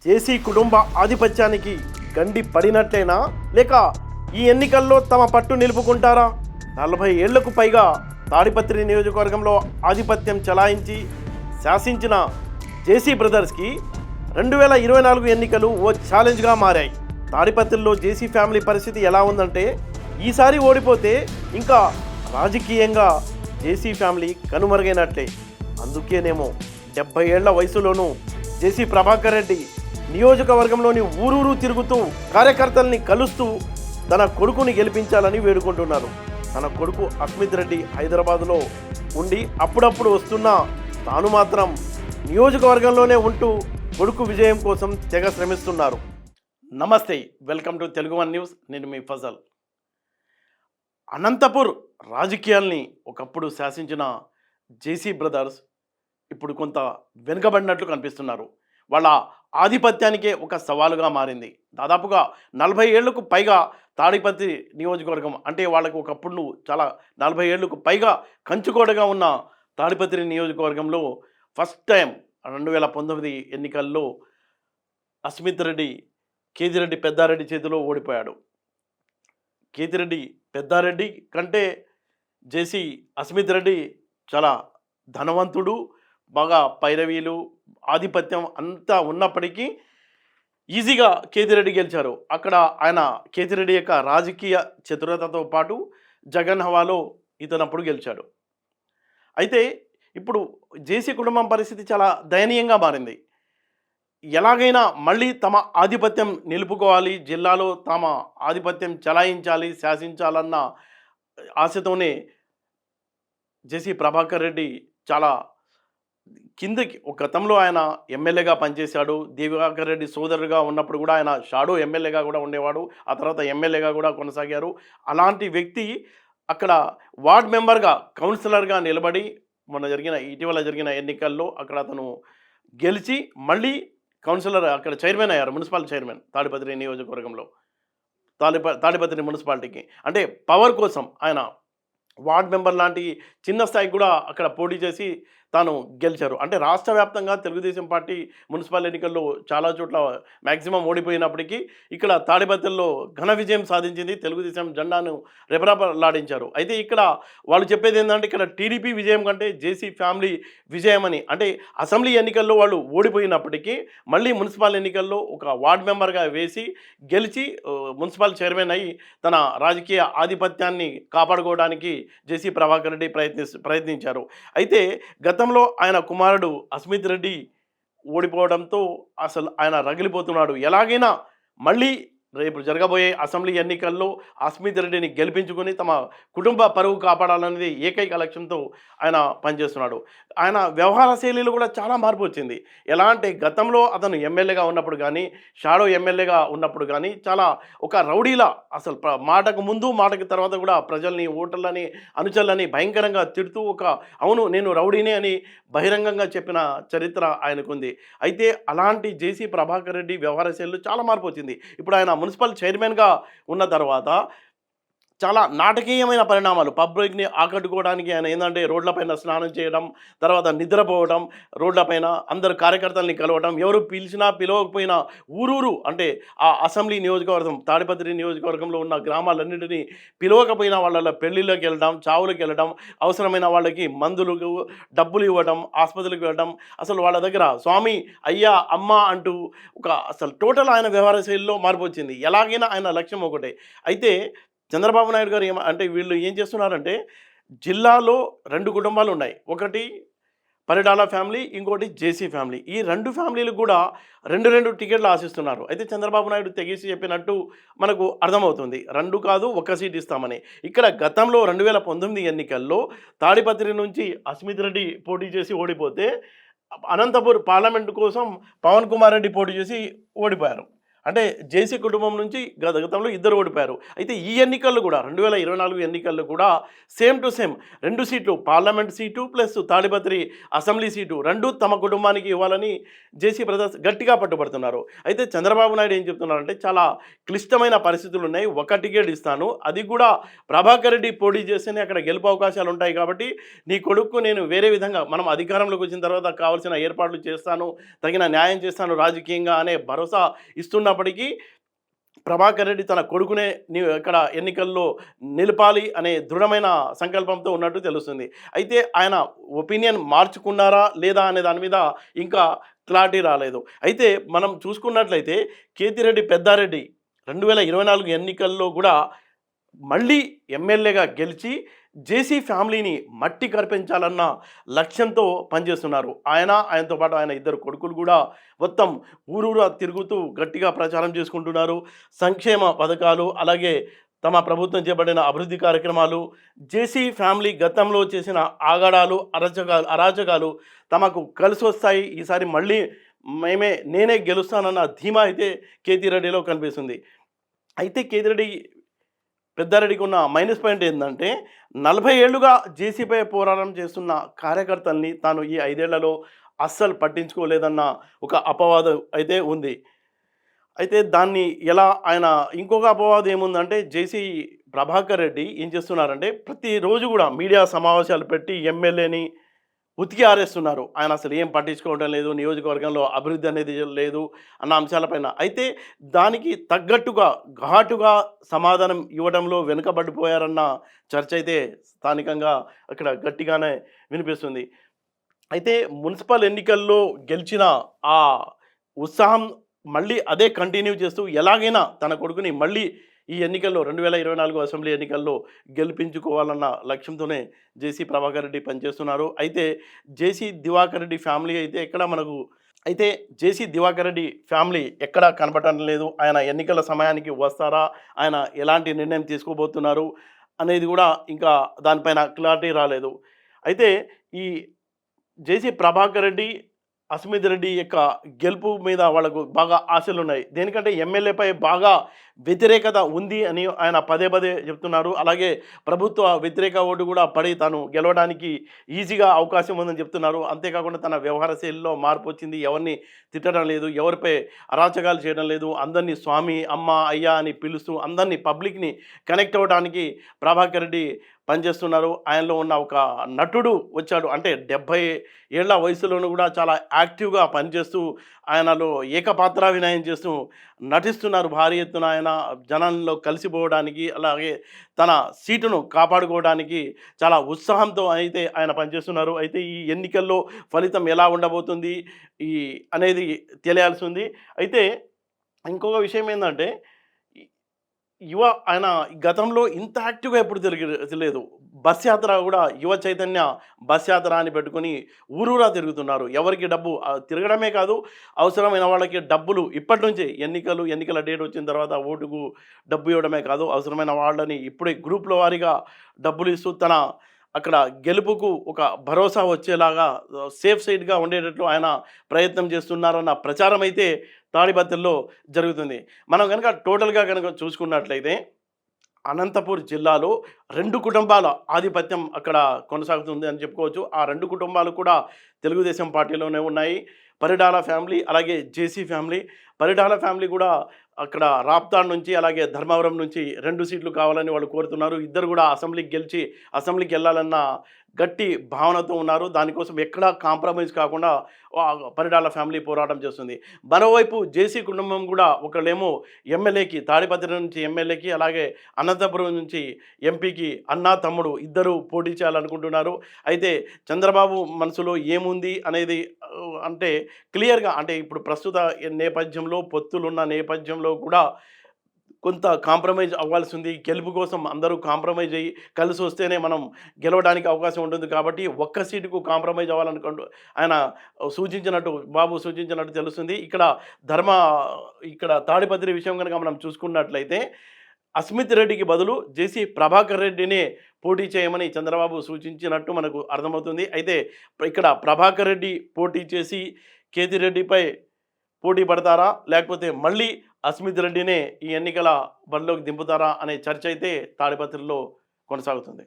జేసీ కుటుంబ ఆధిపత్యానికి గండి పడినట్లేనా లేక ఈ ఎన్నికల్లో తమ పట్టు నిలుపుకుంటారా? 40 ఏళ్లకు పైగా తాడిపత్రి నియోజకవర్గంలో ఆధిపత్యం చలాయించి శాసించిన జేసీ బ్రదర్స్కి 2024 ఎన్నికలు ఓ ఛాలెంజ్గా మారాయి. తాడిపత్రిలో జేసీ ఫ్యామిలీ పరిస్థితి ఎలా ఉందంటే, ఈసారి ఓడిపోతే ఇంకా రాజకీయంగా జేసీ ఫ్యామిలీ కనుమరుగైనట్లే. అందుకేనేమో 70 ఏళ్ల వయసులోనూ జేసీ ప్రభాకర్ రెడ్డి నియోజకవర్గంలోని ఊరూరు తిరుగుతూ కార్యకర్తల్ని కలుస్తూ తన కొడుకుని గెలిపించాలని వేడుకుంటున్నారు. తన కొడుకు అస్మిత్ రెడ్డి హైదరాబాదులో ఉండి అప్పుడప్పుడు వస్తున్నా తాను మాత్రం నియోజకవర్గంలోనే ఉంటూ కొడుకు విజయం కోసం తెగ శ్రమిస్తున్నారు. నమస్తే, welcome to Telugu one news. నేను మీ ఫజల్. అనంతపూర్ రాజకీయాల్ని ఒకప్పుడు శాసించిన జేసీ బ్రదర్స్ ఇప్పుడు కొంత వెనుకబడినట్లు కనిపిస్తున్నారు. వాళ్ళ ఆధిపత్యానికే ఒక సవాలుగా మారింది. దాదాపుగా 40 ఏళ్లకు పైగా తాడిపత్రి నియోజకవర్గం అంటే వాళ్ళకు ఒకప్పుడు చాలా 40 ఏళ్లకు పైగా కంచుకోటగా ఉన్న తాడిపత్రి నియోజకవర్గంలో ఫస్ట్ టైం 2019 ఎన్నికల్లో అస్మిత్ రెడ్డి కేతిరెడ్డి పెద్దారెడ్డి చేతిలో ఓడిపోయాడు. కేతిరెడ్డి పెద్దారెడ్డి కంటే జేసీ అస్మిత్ రెడ్డి చాలా ధనవంతుడు, బాగా పైరవీలు ఆధిపత్యం అంతా ఉన్నప్పటికీ ఈజీగా కేతిరెడ్డి గెలిచారు. అక్కడ ఆయన కేతిరెడ్డి యొక్క రాజకీయ చతురతతో పాటు జగన్ హవాలో ఇతనప్పుడు గెలిచాడు. అయితే ఇప్పుడు జేసీ కుటుంబం పరిస్థితి చాలా దయనీయంగా మారింది. ఎలాగైనా మళ్ళీ తమ ఆధిపత్యం నిలుపుకోవాలి, జిల్లాలో తమ ఆధిపత్యం చలాయించాలి, శాసించాలన్న ఆశతోనే జేసీ ప్రభాకర్ రెడ్డి చాలా కిందకి గతంలో ఆయన ఎమ్మెల్యేగా పనిచేశాడు. దివాకర్ రెడ్డి సోదరుగా ఉన్నప్పుడు కూడా ఆయన షాడో ఎమ్మెల్యేగా కూడా ఉండేవాడు. ఆ తర్వాత ఎమ్మెల్యేగా కూడా కొనసాగారు. అలాంటి వ్యక్తి అక్కడ వార్డ్ మెంబర్గా కౌన్సిలర్గా నిలబడి ఇటీవల జరిగిన ఎన్నికల్లో అక్కడ అతను గెలిచి మళ్ళీ కౌన్సిలర్ అక్కడ చైర్మన్ అయ్యారు, మున్సిపల్ చైర్మన్ తాడిపత్రి నియోజకవర్గంలో, తాడిపత్రి మున్సిపాలిటీకి. అంటే పవర్ కోసం ఆయన వార్డ్ మెంబర్ లాంటి చిన్న స్థాయికి కూడా అక్కడ పోటీ చేసి తాను గెలిచారు. అంటే రాష్ట్ర వ్యాప్తంగా తెలుగుదేశం పార్టీ మున్సిపల్ ఎన్నికల్లో చాలా చోట్ల మ్యాక్సిమం ఓడిపోయినప్పటికీ ఇక్కడ తాడిపత్రిలో ఘన విజయం సాధించింది. తెలుగుదేశం జెండాను రెపరెపలాడించారు. అయితే ఇక్కడ వాళ్ళు చెప్పేది ఏంటంటే, ఇక్కడ టీడీపీ విజయం కంటే జేసీ ఫ్యామిలీ విజయం అని. అంటే అసెంబ్లీ ఎన్నికల్లో వాళ్ళు ఓడిపోయినప్పటికీ మళ్ళీ మున్సిపల్ ఎన్నికల్లో ఒక వార్డ్ మెంబర్గా వేసి గెలిచి మున్సిపల్ చైర్మన్ అయ్యి తన రాజకీయ ఆధిపత్యాన్ని కాపాడుకోవడానికి జేసీ ప్రభాకర్ రెడ్డి ప్రయత్నించారు. అయితే గతంలో ఆయన కుమారుడు అస్మిత్ రెడ్డి ఓడిపోవడంతో అసలు ఆయన రగిలిపోతున్నాడు. ఎలాగైనా మళ్ళీ రేపు జరగబోయే అసెంబ్లీ ఎన్నికల్లో అస్మిత్ రెడ్డిని గెలిపించుకొని తమ కుటుంబ పరువు కాపాడాలనేది ఏకైక లక్ష్యంతో ఆయన పనిచేస్తున్నాడు. ఆయన వ్యవహార శైలిలో కూడా చాలా మార్పు వచ్చింది. ఎలా అంటే, గతంలో అతను ఎమ్మెల్యేగా ఉన్నప్పుడు కానీ, షాడో ఎమ్మెల్యేగా ఉన్నప్పుడు కానీ చాలా ఒక రౌడీలా, అసలు మాటకు ముందు మాటకు తర్వాత కూడా ప్రజల్ని, ఓటర్లని, అనుచరులని భయంకరంగా తిడుతూ అవును నేను రౌడీనే అని బహిరంగంగా చెప్పిన చరిత్ర ఆయనకుంది. అయితే అలాంటి జేసీ ప్రభాకర్ రెడ్డి వ్యవహార శైలిలో చాలా మార్పు వచ్చింది. ఇప్పుడు ఆయన మున్సిపల్ చైర్మన్గా ఉన్న తర్వాత చాలా నాటకీయమైన పరిణామాలు, పబ్లిక్ని ఆకట్టుకోవడానికి ఆయన ఏంటంటే రోడ్లపైన స్నానం చేయడం, తర్వాత నిద్రపోవడం, రోడ్లపైన అందరు కార్యకర్తల్ని కలవడం, ఎవరు పిలిచినా పిలవకపోయినా ఊరూరు అంటే ఆ అసెంబ్లీ నియోజకవర్గం తాడిపత్రి నియోజకవర్గంలో ఉన్న గ్రామాలన్నింటినీ పిలవకపోయినా వాళ్ళ పెళ్ళిళ్ళకి వెళ్ళడం, చావులకు వెళ్ళడం, అవసరమైన వాళ్ళకి మందులు డబ్బులు ఇవ్వడం, ఆసుపత్రికి వెళ్ళడం, అసలు వాళ్ళ దగ్గర స్వామి అయ్యా అమ్మ అంటూ అసలు టోటల్ ఆయన వ్యవహార శైలిలో మార్పు వచ్చింది. ఎలాగైనా ఆయన లక్ష్యం ఒకటే. అయితే చంద్రబాబు నాయుడు గారు అంటే వీళ్ళు ఏం చేస్తున్నారంటే, జిల్లాలో 2 కుటుంబాలు ఉన్నాయి. ఒకటి పరిటాల ఫ్యామిలీ, ఇంకోటి జేసీ ఫ్యామిలీ. ఈ 2 ఫ్యామిలీలకు కూడా 2 టికెట్లు ఆశిస్తున్నారు. అయితే చంద్రబాబు నాయుడు తెగేసి చెప్పినట్టు మనకు అర్థమవుతుంది, 2 కాదు 1 సీట్ ఇస్తామని. ఇక్కడ గతంలో 2019 ఎన్నికల్లో తాడిపత్రి నుంచి అస్మిత్ రెడ్డి పోటీ చేసి ఓడిపోతే అనంతపూర్ పార్లమెంటు కోసం పవన్ కుమార్ రెడ్డి పోటీ చేసి ఓడిపోయారు. అంటే జేసీ కుటుంబం నుంచి గతంలో ఇద్దరు ఓడిపోయారు. అయితే ఈ ఎన్నికల్లో కూడా 2024 ఎన్నికల్లో కూడా సేమ్ టు సేమ్ 2 సీట్లు parliament seat plus Tadipatri assembly seat 2 తమ కుటుంబానికి ఇవ్వాలని జేసీ బ్రదర్స్ గట్టిగా పట్టుబడుతున్నారు. అయితే చంద్రబాబు నాయుడు ఏం చెప్తున్నారంటే చాలా క్లిష్టమైన పరిస్థితులు ఉన్నాయి. ఒక టికెట్ ఇస్తాను. అది కూడా ప్రభాకర్ రెడ్డి పోటీ చేస్తేనే అక్కడ గెలుపు అవకాశాలు ఉంటాయి కాబట్టి నీ కొడుకు నేను వేరే విధంగా మనం అధికారంలోకి వచ్చిన తర్వాత కావాల్సిన ఏర్పాట్లు చేస్తాను, తగిన న్యాయం చేస్తాను రాజకీయంగా అనే భరోసా ఇస్తున్నప్పటికీ ప్రభాకర్ రెడ్డి తన కొడుకునే ఇక్కడ ఎన్నికల్లో నిలపాలి అనే దృఢమైన సంకల్పంతో ఉన్నట్టు తెలుస్తుంది. అయితే ఆయన ఒపీనియన్ మార్చుకున్నారా లేదా అనే దాని మీద ఇంకా క్లారిటీ రాలేదు. అయితే మనం చూసుకున్నట్లయితే కేతిరెడ్డి పెద్దారెడ్డి 2024 ఎన్నికల్లో కూడా మళ్ళీ ఎమ్మెల్యేగా గెలిచి జేసీ ఫ్యామిలీని మట్టి కరిపించాలన్న లక్ష్యంతో పనిచేస్తున్నారు. ఆయనతో పాటు ఆయన ఇద్దరు కొడుకులు కూడా మొత్తం ఊరూరా తిరుగుతూ గట్టిగా ప్రచారం చేసుకుంటున్నారు. సంక్షేమ పథకాలు అలాగే తమ ప్రభుత్వం చేపట్టిన అభివృద్ధి కార్యక్రమాలు, జేసీ ఫ్యామిలీ గతంలో చేసిన ఆగడాలు అరాచకాలు తమకు కలిసి వస్తాయి. ఈసారి మళ్ళీ నేనే గెలుస్తానన్న ధీమా అయితే కేతిరెడ్డిలో కనిపిస్తుంది. అయితే కేతిరెడ్డి పెద్దారెడ్డికి ఉన్న మైనస్ పాయింట్ ఏంటంటే 40 ఏళ్లుగా జేసీపై పోరాటం చేస్తున్న కార్యకర్తల్ని తాను ఈ 5 ఏళ్లలో అస్సలు పట్టించుకోలేదన్న ఒక అపవాదం అయితే ఉంది. అయితే దాన్ని ఎలా ఆయన ఇంకొక అపవాదం ఏముందంటే జేసీ ప్రభాకర్ రెడ్డి ఏం చేస్తున్నారంటే ప్రతిరోజు కూడా మీడియా సమావేశాలు పెట్టి ఎమ్మెల్యేని ఉతికి ఆరేస్తున్నారు. ఆయన అసలు ఏం పట్టించుకోవడం లేదు, నియోజకవర్గంలో అభివృద్ధి అనేది లేదు అన్న అంశాలపైన. అయితే దానికి తగ్గట్టుగా ఘాటుగా సమాధానం ఇవ్వడంలో వెనుకబడిపోయారన్న చర్చ అయితే స్థానికంగా అక్కడ గట్టిగానే వినిపిస్తుంది. అయితే మున్సిపల్ ఎన్నికల్లో గెలిచిన ఆ ఉత్సాహం మళ్ళీ అదే కంటిన్యూ చేస్తూ ఎలాగైనా తన కొడుకుని మళ్ళీ ఈ ఎన్నికల్లో 2024 అసెంబ్లీ ఎన్నికల్లో గెలిపించుకోవాలన్న లక్ష్యంతోనే జేసీ ప్రభాకర్ రెడ్డి పనిచేస్తున్నారు. అయితే జేసీ దివాకర్ రెడ్డి ఫ్యామిలీ అయితే జేసీ దివాకర్ రెడ్డి ఫ్యామిలీ ఎక్కడా కనపడటం లేదు. ఆయన ఎన్నికల సమయానికి వస్తారా, ఆయన ఎలాంటి నిర్ణయం తీసుకోబోతున్నారు అనేది కూడా ఇంకా దానిపైన క్లారిటీ రాలేదు. అయితే ఈ జేసీ ప్రభాకర్ రెడ్డి అస్మిత్ రెడ్డి యొక్క గెలుపు మీద వాళ్ళకు బాగా ఆశలున్నాయి. దేనికంటే ఎమ్మెల్యేపై బాగా వ్యతిరేకత ఉంది అని ఆయన పదే పదే చెప్తున్నారు. అలాగే ప్రభుత్వ వ్యతిరేక ఓటు కూడా పడి తాను గెలవడానికి ఈజీగా అవకాశం ఉందని చెప్తున్నారు. అంతేకాకుండా తన వ్యవహార శైలిలో మార్పు వచ్చింది. ఎవరిని తిట్టడం లేదు, ఎవరిపై అరాచకాలు చేయడం లేదు. అందరినీ స్వామి, అమ్మ, అయ్యా అని పిలుస్తూ అందరినీ పబ్లిక్ని కనెక్ట్ అవ్వడానికి ప్రభాకర్ రెడ్డి పనిచేస్తున్నారు. ఆయనలో ఉన్న ఒక నటుడు వచ్చాడు. అంటే 70 ఏళ్ల వయసులోనూ కూడా చాలా యాక్టివ్గా పనిచేస్తూ ఆయనలో ఏకపాత్రాభినయం చేస్తూ నటిస్తున్నారు. భారీ ఎత్తున ఆయన జనంలో కలిసిపోవడానికి అలాగే తన సీటును కాపాడుకోవడానికి చాలా ఉత్సాహంతో అయితే ఆయన పనిచేస్తున్నారు. అయితే ఈ ఎన్నికల్లో ఫలితం ఎలా ఉండబోతుంది అనేది తెలియాల్సి ఉంది. అయితే ఇంకొక విషయం ఏంటంటే ఆయన గతంలో ఇంత యాక్టివ్గా ఎప్పుడు తెలియలేదు. బస్ యాత్ర కూడా యువ చైతన్య బస్ యాత్ర అని పెట్టుకొని ఊరూరా తిరుగుతున్నారు. ఎవరికి డబ్బు తిరగడమే కాదు, అవసరమైన వాళ్ళకి డబ్బులు ఇప్పటి నుంచే ఎన్నికల డేట్ వచ్చిన తర్వాత ఓటుకు డబ్బు ఇవ్వడమే కాదు, అవసరమైన వాళ్ళని ఇప్పుడే గ్రూప్ల వారీగా డబ్బులు ఇస్తూ తన అక్కడ గెలుపుకు ఒక భరోసా వచ్చేలాగా సేఫ్ సైడ్గా ఉండేటట్లు ఆయన ప్రయత్నం చేస్తున్నారన్న ప్రచారం అయితే తాడిపత్రిలో జరుగుతుంది. మనం కనుక టోటల్గా కనుక చూసుకున్నట్లయితే అనంతపూర్ జిల్లాలో 2 కుటుంబాల ఆధిపత్యం అక్కడ కొనసాగుతుంది అని చెప్పుకోవచ్చు. ఆ 2 కుటుంబాలు కూడా తెలుగుదేశం పార్టీలోనే ఉన్నాయి. పరిటాల ఫ్యామిలీ అలాగే జేసీ ఫ్యామిలీ. పరిటాల ఫ్యామిలీ కూడా అక్కడ రాప్తాడ్ నుంచి అలాగే ధర్మవరం నుంచి 2 సీట్లు కావాలని వాళ్ళు కోరుతున్నారు. ఇద్దరు కూడా అసెంబ్లీకి వెళ్ళాలన్న గట్టి భావనతో ఉన్నారు. దానికోసం ఎక్కడా కాంప్రమైజ్ కాకుండా పరిటాల ఫ్యామిలీ పోరాటం చేస్తుంది. మరోవైపు జేసీ కుటుంబం కూడా ఒకళ్ళేమో ఎమ్మెల్యేకి తాడిపత్రి నుంచి ఎమ్మెల్యేకి అలాగే అనంతపురం నుంచి ఎంపీకి అన్నా తమ్ముడు ఇద్దరు పోటీ చేయాలనుకుంటున్నారు. అయితే చంద్రబాబు మనసులో ఏముంది అనేది అంటే క్లియర్గా అంటే ఇప్పుడు ప్రస్తుత నేపథ్యంలో పొత్తులున్న నేపథ్యంలో కూడా కొంత కాంప్రమైజ్ అవ్వాల్సి ఉంది. గెలుపు కోసం అందరూ కాంప్రమైజ్ అయ్యి కలిసి వస్తేనే మనం గెలవడానికి అవకాశం ఉంటుంది. కాబట్టి ఒక్క సీటుకు కాంప్రమైజ్ అవ్వాలనుకుంటూ ఆయన బాబు సూచించినట్టు తెలుస్తుంది. ఇక్కడ తాడిపత్రి విషయం కనుక మనం చూసుకున్నట్లయితే అస్మిత్ రెడ్డికి బదులు జేసీ ప్రభాకర్ రెడ్డినే పోటీ చేయమని చంద్రబాబు సూచించినట్టు మనకు అర్థమవుతుంది. అయితే ఇక్కడ ప్రభాకర్ రెడ్డి పోటీ చేసి కేతిరెడ్డిపై పోటీ పడతారా, లేకపోతే మళ్ళీ అస్మిత్ రెడ్డినే ఈ ఎన్నికల బరిలోకి దింపుతారా అనే చర్చ అయితే తాడిపత్రిలో కొనసాగుతుంది.